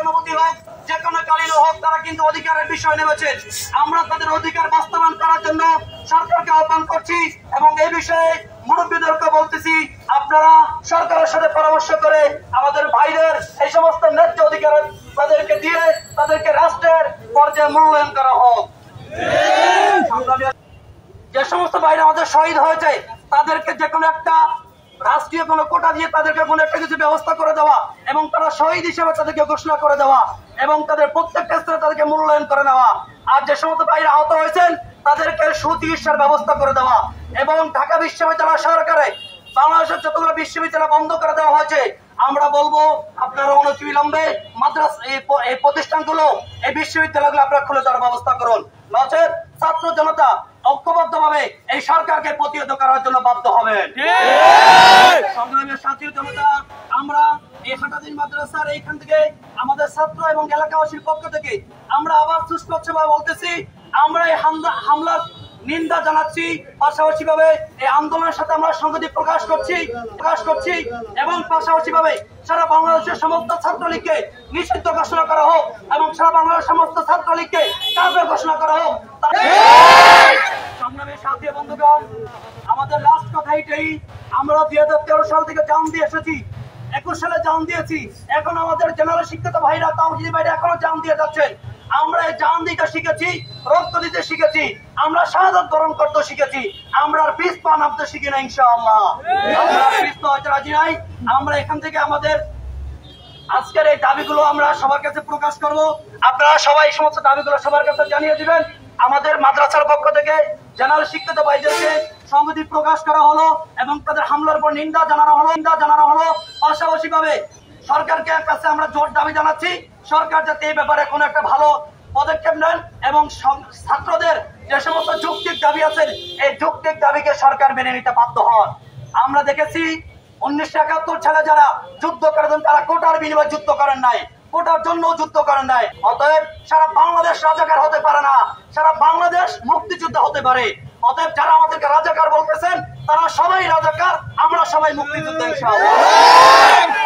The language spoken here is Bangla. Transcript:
অনুমতি হোক, যে কোনো কারণে হোক, তারা কিন্তু অধিকারের বিষয় নেমেছেন। আমরা তাদের অধিকার বাস্তবায়ন করার জন্য সরকারকে আহ্বান করছি এবং এই বিষয়ে মুরব্বীদেরকে বলতেছি, আপনারা সরকারের সাথে পরামর্শ করে আমাদের ভাইদের এই সমস্ত ন্যায্য অধিকার তাদেরকে দিয়ে তাদেরকে রাষ্ট্রের পর্যায়ে মূল্যায়ন করা হোক। যে সমস্ত ভাইরা আমাদের শহীদ হয়েছে তাদেরকে যে কোনো একটা রাষ্ট্রীয় কোনো কোটা দিয়ে তাদেরকে কোনো একটা কিছু ব্যবস্থা করে দেওয়া এবং তারা শহীদ হিসেবে তাদেরকে ঘোষণা করে দেওয়া এবং তাদের প্রত্যেকটা স্তরে তাদেরকে মূল্যায়ন করে নেওয়া। আর যে সমস্ত ভাইরা আহত হয়েছেন তাদেরকে সুচিকিৎসার ব্যবস্থা করে দেওয়া এবং ঢাকা বিশ্ববিদ্যালয় সরকারে বাংলাদেশের যতগুলো বিশ্ববিদ্যালয় বন্ধ করে দেওয়া হয়েছে, আমরা বলবো আপনারা অনতিবিলম্বে মাদ্রাসা এই প্রতিষ্ঠানগুলো, এই বিশ্ববিদ্যালয়গুলো আপনারা খুলে দেওয়ার ব্যবস্থা করুন। নচেত ছাত্র জনতা ঐক্যবদ্ধভাবে এই সরকারকে প্রতিহত করার জন্য বাধ্য হবেন। সংগ্রামের ছাত্র জনতা, আমরা এই হাটাদিন মাদ্রাসার এইখান থেকে আমাদের ছাত্র এবং এলাকাবাসীর পক্ষ থেকে আমরা আবার সুস্পষ্টভাবে বলতেছি, আমরা এই হামলার নিন্দা জানাচ্ছি, পাশাপাশি ভাবে এই আন্দোলনের সাথে আমরা সংহতি প্রকাশ করছি এবং পাশাপাশি ভাবে সারা বাংলাদেশের সমস্ত ছাত্রলীগকে নিষিদ্ধ ঘোষণা করা হোক এবং সারা বাংলাদেশের সমস্ত ছাত্রলীগকে কাফের ঘোষণা করা হোক। সংগ্রামের সাথী বন্ধুগণ, আমাদের লাস্ট কথা এটাই, আমরা 2013 সাল থেকে জান দিয়ে এসেছি, 21 সালে জান দিয়েছি, এখন আমাদের জেনারেল শিক্ষিত ভাইরা, তাওহিদি ভাইরা এখনো জান দিয়ে যাচ্ছেন। আমরা এই জান দিতে শিখেছি, রক্ত দিতে শিখেছি, আমরা শাহাদাত বরণ করতে শিখেছি, আমরা আর পিছ পা নামতে শিখি না। ইনশাআল্লাহ আমরা পিছ পা হতে রাজি নাই। আমরা এখান থেকে আমাদের আজকের এই দাবিগুলো আমরা সবার কাছে প্রকাশ করব। আপনারা সবাই সমস্ত দাবিগুলো সবার কাছে জানিয়ে দিবেন। আমাদের মাদ্রাসার পক্ষ থেকে জেনারেল শিক্ষিত ভাইদেরকে সংহতি প্রকাশ করা হলো এবং তাদের হামলার পর নিন্দা জানানো হলো। পাশাপাশি ভাবে সরকারকে কাছে আমরা জোর দাবি জানাচ্ছি, সরকার যাতে এই ব্যাপারে কোনো একটা ভালো পদক্ষেপ নেন এবং ছাত্রদের যে সমস্ত যৌক্তিক দাবি আছে এই যৌক্তিক দাবিকে সরকার মেনে নিতে বাধ্য হন। আমরা দেখেছি 1971 সালে যারা যুদ্ধ করেছেন তারা কোটার বিনিময়ে যুদ্ধ করেন নাই, কোটার জন্য যুদ্ধ করেন নাই। অতএব সারা বাংলাদেশ রাজাকার হতে পারে না, সারা বাংলাদেশ মুক্তিযোদ্ধা হতে পারে। অতএব যারা আমাদেরকে রাজাকার বলতেছেন তারা সবাই রাজাকার, আমরা সবাই মুক্তিযোদ্ধা ইনশাআল্লাহ।